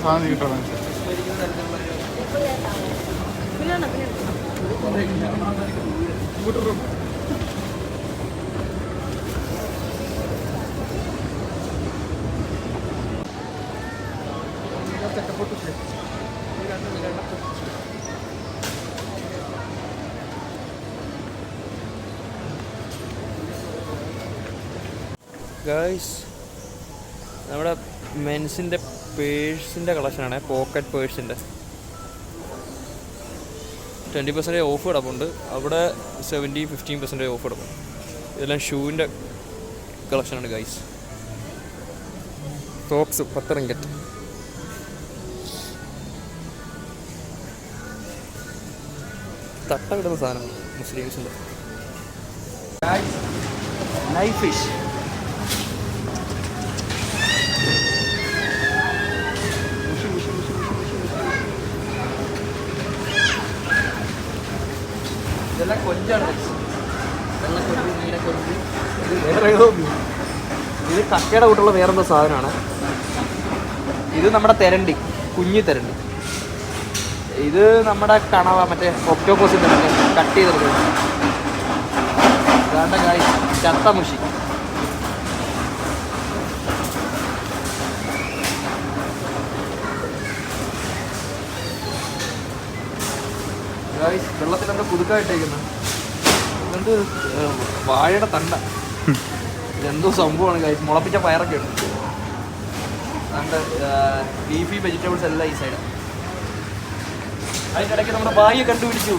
സാധനം കിട്ടണം. ഗൈസ്, നമ്മുടെ മെൻസിൻ്റെ പേഴ്സിൻ്റെ കളക്ഷനാണ്. പോക്കറ്റ് പേഴ്സിൻ്റെ 20% ഓഫ് കിടപ്പുണ്ട്. അവിടെ 15% ഓഫ് കിടപ്പുണ്ട്. ഇതെല്ലാം ഷൂവിൻ്റെ കളക്ഷനാണ് ഗൈസ്. Socks 10 ringgit. തട്ട കിട്ടുന്ന സാധനം മുസ്ലിംസിൻ്റെ. ലൈഫ് ഫിഷ് ഇതെല്ലാം കൊഞ്ചാണ്. വെള്ള കൊഞ്ച്, നീല കൊഞ്ച്. ഇത് വേറെ ഏതോ, ഇത് കക്കയുടെ കൂട്ടുള്ള വേറെന്തോ സാധനമാണ്. ഇത് നമ്മുടെ തെരണ്ടി, കുഞ്ഞി തെരണ്ടി. ഇത് നമ്മുടെ കണവ, മറ്റേ ഒക്ടോപസിൻ്റെ കട്ട് ചെയ്തെടുക്കുന്നത്. ഇതാണ്ട കായ് ചത്തമുഷി. വെള്ളത്തിലെന്താ പുതുക്കായിട്ടേക്കുന്നത്? ഇതെന്ത് വാഴയുടെ തണ്ട, ഇതെന്തോ സംഭവമാണ് ഗൈസ്. മുളപ്പിച്ച പയറൊക്കെ ഉണ്ട്. അതുകൊണ്ട് ലീഫി വെജിറ്റബിൾസ് എല്ലാം ഈ സൈഡ്. അതിൻ്റെ ഇടയ്ക്ക് നമ്മുടെ ബായിയെ കണ്ടുപിടിച്ചു.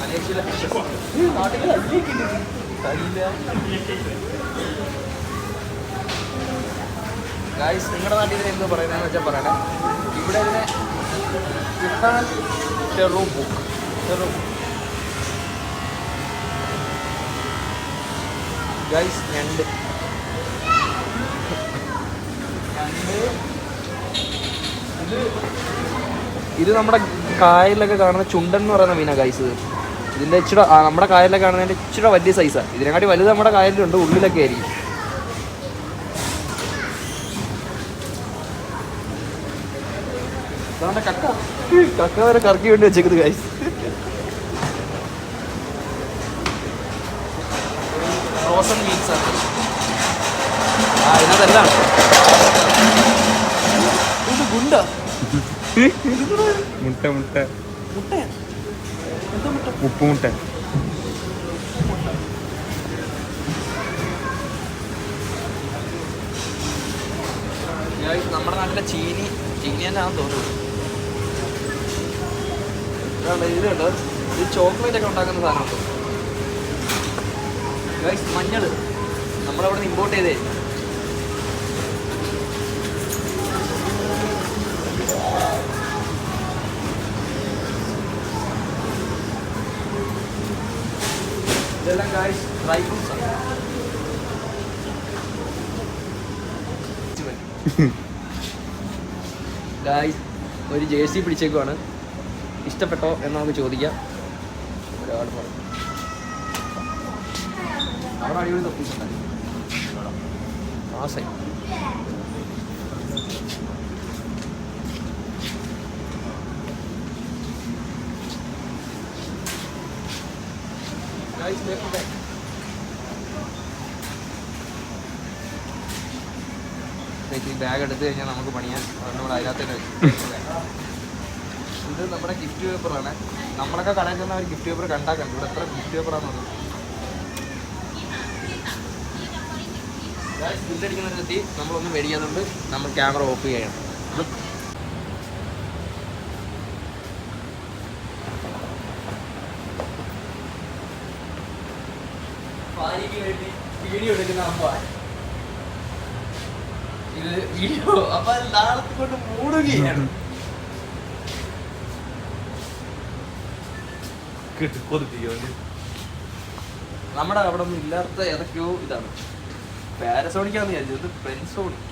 മലേഷ്യയിലെ ഗൈസ്, നിങ്ങളുടെ നാട്ടിൽ ഇതിന് എന്തോ പറയുന്നതെന്ന് വെച്ചാൽ പറയണേ. ഇവിടെ ഇതിനെ കിട്ടാൻ ടെറോ ബുക്ക്, ടെറോ ഗൈസ്. ഞണ്ട് ഇത് നമ്മുടെ കായലിലൊക്കെ കാണുന്ന ചുണ്ടൻ എന്ന് പറയുന്ന മീനാണ് ഗൈസ്. ഇതിൻ്റെ ഇച്ചിരി നമ്മുടെ കായലിലൊക്കെ കാണുന്നതിൻ്റെ ഇച്ചിരി വലിയ സൈസാണ്. ഇതിനെക്കാട്ടി വലുത് നമ്മുടെ കായലിലുണ്ട്, ഉള്ളിലൊക്കെ ആയിരിക്കും. അതുകൊണ്ട് കക്ക വരെ കറക്കി വേണ്ടി വെച്ചേക്കുന്നത് ഗൈസ്. ഫ്രോസൺ മീറ്റ്സ് ആണ്. ഇതിനകത്തെല്ലാം ഇത് ഗുണ്ട മുട്ട മുട്ട മുട്ടയാ. എന്താ മുട്ട? ഉപ്പുമുട്ട. നമ്മുടെ നാട്ടിലെ ചീനി തന്നെയാണെന്ന് തോന്നുന്നു. ഇതുണ്ട്, ഇത് ചോക്ലേറ്റ് ഒക്കെ ഉണ്ടാക്കുന്ന സാധനമുണ്ട് ഗൈസ്. മഞ്ഞൾ നമ്മളവിടെ നിന്ന് ഇമ്പോർട്ട് ചെയ്തേ. ഇതെല്ലാം ഗൈസ് ഡ്രൈ ഫ്രൂട്ട്സ് ആണ്. ഗൈസ്, ഒരു ജേഴ്സി പിടിച്ചേക്കുവാണ്. ഇഷ്ടപ്പെട്ടോ എന്ന് നമുക്ക് ചോദിക്കാം. ഒരുപാട് പറഞ്ഞു. അവിടെ അടിപൊളി തൊപ്പിട്ടുണ്ടായിരുന്നു ആ സൈഡ്. ഈ ബാഗ് എടുത്തു കഴിഞ്ഞാൽ നമുക്ക് പണിയാൻ നമ്മൾ അതിനകത്ത് തന്നെ വെക്കും. ഇത് നമ്മുടെ ഗിഫ്റ്റ് പേപ്പറാണ്. നമ്മളൊക്കെ കടയിൽ ചെന്ന ഒരു ഗിഫ്റ്റ് പേപ്പർ കണ്ടാൽ കണ്ടു. ഇവിടെ എത്ര ഗിഫ്റ്റ് പേപ്പറാണെന്നത്. ബില്ലടിക്കുന്നതിനെത്തി നമ്മളൊന്നും മേടിക്കാതുകൊണ്ട് നമ്മൾ ക്യാമറ ഓഫ് ചെയ്യണം. വീഡിയോ എടുക്കുന്ന അമ്മ ഇത് വീഡിയോ അപ്പൊ നാളെ കൊണ്ട് മൂടുകയാണ്. നമ്മുടെ അവിടെ ഒന്നും ഇല്ലാത്ത ഏതൊക്കെയോ ഇതാണ്. പാരസോണിക്കാന്ന് വിചാരിച്ചത്, പെൻസോണിക്.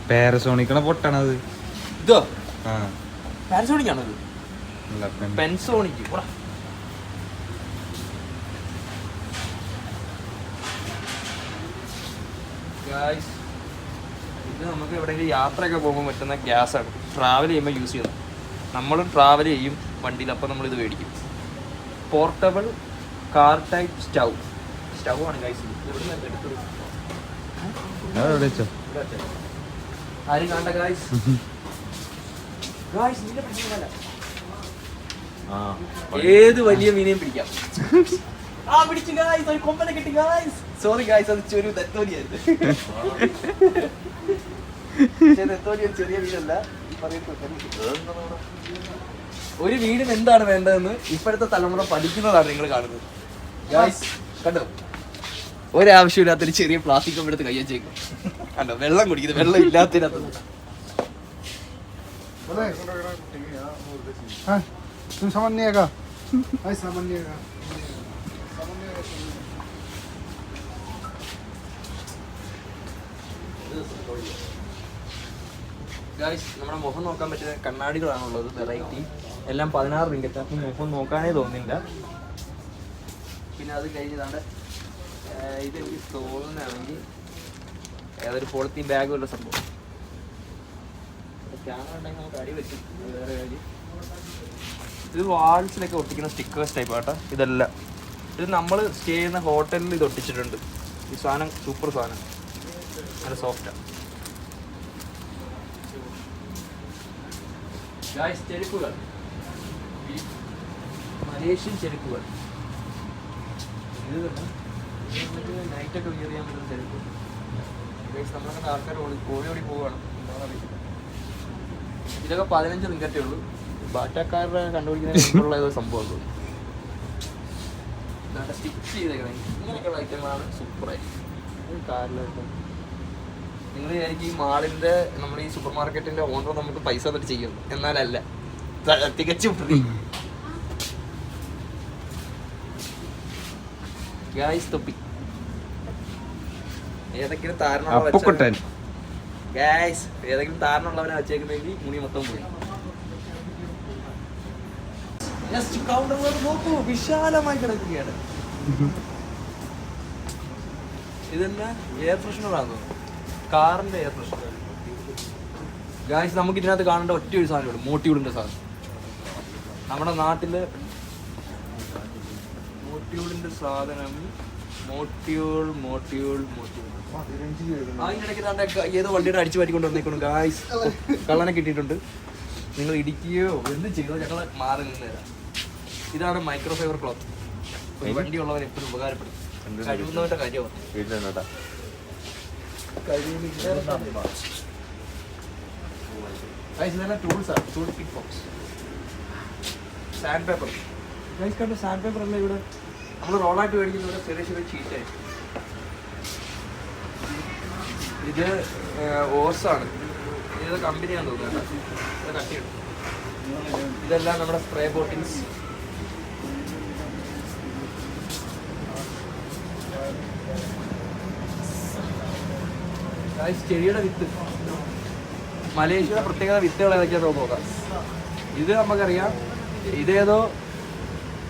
പാരസോണിക്കണ പൊട്ടാണത്. ഇതോ പാരസോണിക് ആണത്. പെൻസോണിക്ക് ഇത് നമുക്ക് എവിടെയെങ്കിലും യാത്രയൊക്കെ പോകുമ്പോൾ പറ്റുന്ന ഗ്യാസാണ്. ട്രാവൽ ചെയ്യുമ്പോൾ യൂസ് ചെയ്യുന്നത്. നമ്മളും ട്രാവൽ ചെയ്യും വണ്ടിയിൽ, അപ്പോൾ നമ്മളിത് മേടിക്കും. പോർട്ടബിൾ കാർ ടൈപ്പ് സ്റ്റൗ ആണ് ഗൈസ്. ആരും കണ്ട ഗൈസ്? ഏത് വലിയ മീനെയും പിടിക്കാം. പിടിച്ചു ഗൈസ്, ഒരു കൊമ്പനെ കിട്ടി ഗൈസ്. സോറി ഗൈസ്, അത് ചെറിയ നെത്തോലിയായിരുന്നു. നെത്തോലി ചെറിയ മീനല്ല. ഒരു വീടിന് എന്താണ് വേണ്ടതെന്ന് ഇപ്പോഴത്തെ തലമുറ പഠിക്കുന്നതാണ് നിങ്ങൾ കാണുന്നത് ഗൈസ്. കണ്ടോ, ഒരാവശ്യമില്ലാത്തൊരു ചെറിയ പ്ലാസ്റ്റിക് എടുത്ത് കയ്യച്ചേക്കും. കണ്ടോ, വെള്ളം കുടിക്കുന്നത്, വെള്ളം ഇല്ലാത്തതിനകത്ത്. ഗൈസ്, നമ്മുടെ മുഖം നോക്കാൻ പറ്റുന്ന കണ്ണാടികളാണുള്ളത്, വെറൈറ്റി. എല്ലാം 16 റിംഗറ്റ്. അപ്പം മുഖം നോക്കാനേ തോന്നില്ല. പിന്നെ അത് കഴിഞ്ഞതാണ് ഇതെനിക്ക് തോന്നുന്നതാണെങ്കിൽ ഏതൊരു പോളിത്തീൻ ബാഗുള്ള സംഭവം. ക്യാമറ ഉണ്ടെങ്കിൽ നമുക്ക് അടി പറ്റും, വേറെ കാര്യം. ഇത് വാൾസിലൊക്കെ ഒട്ടിക്കുന്ന സ്റ്റിക്കേഴ്സ് ടൈപ്പ് ആട്ടോ ഇതെല്ലാം. ഇത് നമ്മൾ സ്റ്റേ ചെയ്യുന്ന ഹോട്ടലിൽ ഇത് ഒട്ടിച്ചിട്ടുണ്ട്. ഈ സാധനം സൂപ്പർ സാധനം, നല്ല സോഫ്റ്റാണ്. ചെരുപ്പുകൾ, മലേഷ്യൻ ചെരുപ്പുകൾ. ഇത് നൈറ്റൊക്കെ വിയർ ചെയ്യാൻ പറ്റുന്ന ചെരുപ്പ്. നമ്മളങ്ങനെ ആൾക്കാർ ഓടി പോവുകയാണ്. ഇതൊക്കെ 15 റിംഗറ്റേ ഉള്ളൂ. ബാറ്റക്കാരുടെ കണ്ടുപിടിക്കുന്നതിനുള്ള ഏതോ സംഭവം തോന്നുന്നു. ഇതാണ് സ്റ്റിച്ച് ചെയ്തേക്കണേ. ഇങ്ങനെയൊക്കെയുള്ള ഐറ്റങ്ങളാണ് സൂപ്പറായിരിക്കും കാറിലോട്ട്. നിങ്ങൾ വിചാരിക്കും ഈ മാളിൻ്റെ, നമ്മുടെ ഈ സൂപ്പർ മാർക്കറ്റിൻ്റെ ഓണർ നമുക്ക് പൈസ തന്നിട്ട് ചെയ്യുന്നു. എന്നാലല്ല, തികച്ചും ഫ്രീ. ഗായ്സ്, തൊപ്പി ഏതെങ്കിലും താരനുള്ളവനെ വെച്ചേക്കുന്നെങ്കിൽ മുടി മൊത്തം പോയി. നോക്കൂ, വിശാലമായി കിടക്കുകയാണ്. ഇതെല്ലാം എയർ ഫ്രഷ്നറാണ് തോന്നുന്നു, കാറിന്റെ എയർ ഫ്രഷ്നർ. ഗായ്സ്, നമുക്ക് ഇതിനകത്ത് കാണേണ്ട ഒറ്റ ഒരു സാധനമുള്ളൂ, മോട്ടിയൂളിന്റെ സാധനം. നമ്മുടെ നാട്ടില് മോട്ടിയൂളിന്റെ സാധനം, മോട്ടിയൂൾ. അതിനിടയ്ക്ക് ഏതോ വണ്ടിയുടെ അടിച്ചു മാറ്റിക്കൊണ്ട് വന്നേക്കണം ഗായ്സ്. കള്ളനെ കിട്ടിയിട്ടുണ്ട്. നിങ്ങൾ ഇടിക്കുകയോ എന്ത് ചെയ്തോ ഞങ്ങൾ മാറി നിന്നേരാം. ഇതാണ് മൈക്രോഫൈബർ ക്ലോത്ത്. ഒരു വണ്ടി ഉള്ളവർ എപ്പോഴും ഉപകാരപ്പെടും. കഴിവുന്നവന്റെ കാര്യമാണ്. Sand paper. കണ്ട സാൻഡ് പേപ്പർ അല്ല ഇവിടെ നമ്മൾ റോളായിട്ട് മേടിക്കുന്ന ഇവിടെ ചെറിയ ചെറിയ ഷീറ്റായി. ഇത് ഓസാണ്. ഇത് കമ്പനിയാണെന്ന് തോന്നുന്നു. ഇത് കട്ടിയുണ്ട്. ഇതെല്ലാം നമ്മുടെ സ്പ്രേ ബോട്ടിൽസ്. ചെടിയുടെ വിത്ത്. മലേഷ്യയുടെ പ്രത്യേകത വിത്തുകൾ ഏതൊക്കെയാണെന്ന് നോക്കാം. ഇത് നമുക്കറിയാം, ഇതേതോ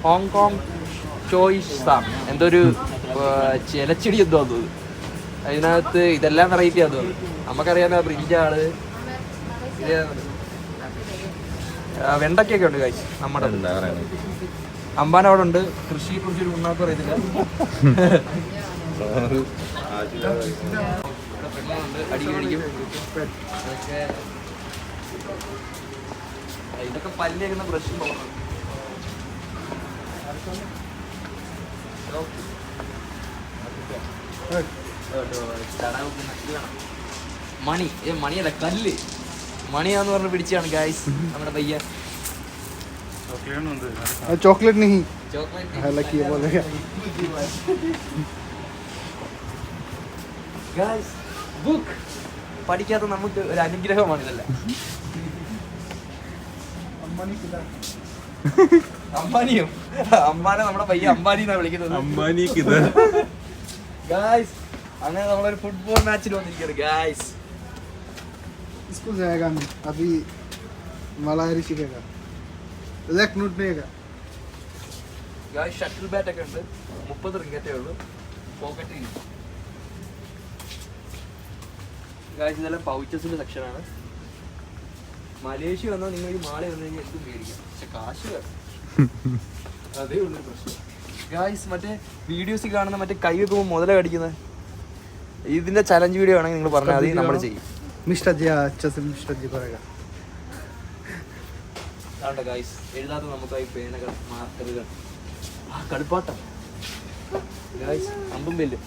ഹോങ്കോങ് ചോയ്സാം എന്തൊരു ചിലച്ചെടി എന്തോ തോന്നുന്നു. അതിനകത്ത് ഇതെല്ലാം വെറൈറ്റി ആണെന്ന് തോന്നുന്നു. നമുക്കറിയാം ബ്രിഞ്ചാള്, ഇത് വെണ്ടയ്ക്കൊക്കെ ഉണ്ട് കാഴ്ച. നമ്മുടെ അമ്പാൻ അവിടെ ഉണ്ട്. കൃഷിയെ കുറിച്ച് ഒരു ഉണ്ണാക്ക് അറിയത്തില്ല. ഇതൊക്കെ പല്ലേക്കുന്ന ബ്രഷ് മണിയല്ല, കല്ല്. മണിയാന്ന് പറഞ്ഞ് പിടിച്ചാണ് ഗായ്സ് നമ്മുടെ പയ്യൻ. ചോക്ലേറ്റ് नहीं ഗായ്സ്, ബുക്ക് പഠിക്കാത്ത നമുക്ക് ഒരു അനുഗ്രഹമാണ് ഇതെല്ലാം. അംബാനിയും അംബാനെ നമ്മുടെ പയ്യ അംബാനി എന്നാണ് വിളിക്കുന്നത്. ഗായ്സ്, അങ്ങനെ നമ്മളൊരു ഫുട്ബോൾ മാച്ചിൽ വന്നിരിക്കുകയാണ് ഗായ്സ്. स्कूल जाएगा अभी मलायरी सीखेगा. ഷട്ടിൽ ബാറ്റ് ഒക്കെ ഉണ്ട്, 30 റിങ്കറ്റേ ഉള്ളൂ. പോക്കറ്റിൽ ഇതെല്ലാം പൗച്ചസിന്റെ സെക്ഷനാണ്. മലേഷ്യ വന്നാൽ നിങ്ങൾ ഈ മാളി വന്നു കഴിഞ്ഞാൽ എന്തും മേടിക്കാം, പക്ഷെ കാശ് വേണം. അതേ ഉള്ളൊരു പ്രശ്നം. ഗായ്സ് മറ്റേ വീഡിയോസിൽ കാണുന്ന മറ്റേ കൈ വെക്കുമ്പോൾ മുതല കടിക്കുന്നത്, ഇതിന്റെ ചലഞ്ച് വീഡിയോ ആണെങ്കിൽ നിങ്ങൾ പറഞ്ഞാൽ മതി, നമ്മൾ ചെയ്യും. ഗായ്സ് എഴുതാത്ത നമുക്കായി പേനകൾ, മാർക്കറുകൾ, കളിപ്പാട്ടം, ഗായ്സ് അമ്പും ബെല്ലും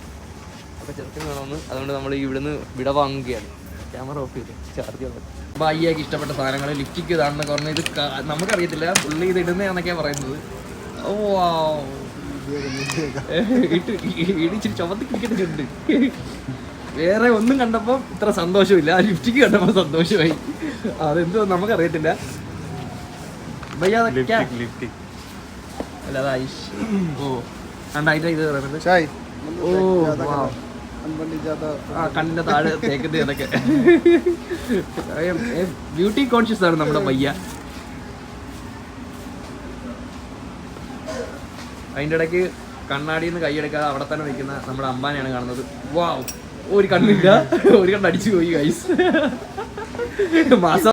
ഒക്കെ ചെറുപ്പം വേണമെന്ന്. അതുകൊണ്ട് നമ്മൾ ഇവിടുന്ന് വിടവാങ്ങുകയാണ്. ക്യാമറ ഓഫ് ചെയ്ത് ചാർജ് ചെയ്യാൻ. അപ്പോൾ അയ്യാക്ക് ഇഷ്ടപ്പെട്ട സാധനങ്ങൾ ലിപ്റ്റിക്ക് ഇതാണെന്നൊക്കെ പറഞ്ഞാൽ ഇത് നമുക്കറിയത്തില്ല, പുള്ളി ഇത് ഇടുന്നതാണെന്നൊക്കെയാണ് പറയുന്നത്. ഓ ഇടിച്ചിട്ട് ചുമത്തി കിട്ടിയിട്ടുണ്ട്. വേറെ ഒന്നും കണ്ടപ്പോൾ ഇത്ര സന്തോഷമില്ല, ആ ലിപ്റ്റിക്ക് കണ്ടപ്പോൾ സന്തോഷമായി. അതെന്തോ നമുക്കറിയത്തില്ല. അല്ല അത് ഐഷ്. ഓ കണ്ടായിട്ട് ഇത് പറയുന്നത്. ഓ ആ കണ്ണിന്റെ താഴെ തേക്കുന്നത് അതൊക്കെ. ബ്യൂട്ടി കോൺഷ്യസ് ആണ് നമ്മുടെ പയ്യ. അതിൻ്റെ ഇടയ്ക്ക് കണ്ണാടിയിൽ നിന്ന് കൈയെടുക്കാതെ അവിടെ തന്നെ നിൽക്കുന്ന നമ്മുടെ അമ്പാനെയാണ് കാണുന്നത്. വാവ്, ഒരു കണ്ണില്ല, ഒരു കണ്ണടിച്ചു പോയി ഗൈസ്. മാസം